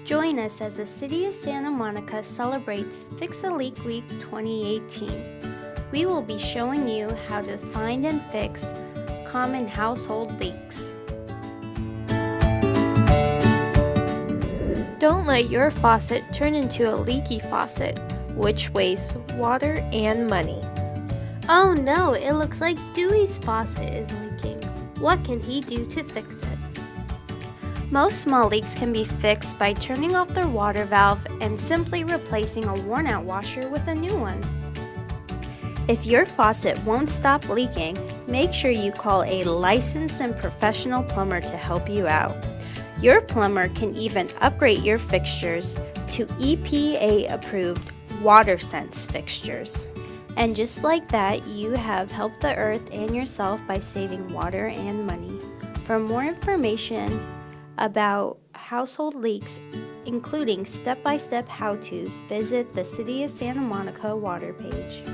Join us as the City of Santa Monica celebrates Fix a Leak Week 2018. We will be showing you how to find and fix common household leaks. Don't let your faucet turn into a leaky faucet, which wastes water and money. Oh no, it looks like Dewey's faucet is leaking. What can he do to fix it? Most small leaks can be fixed by turning off their water valve and simply replacing a worn-out washer with a new one. If your faucet won't stop leaking, make sure you call a licensed and professional plumber to help you out. Your plumber can even upgrade your fixtures to EPA-approved WaterSense fixtures. And just like that, you have helped the earth and yourself by saving water and money. For more information about household leaks, including step-by-step how-tos, visit the City of Santa Monica water page.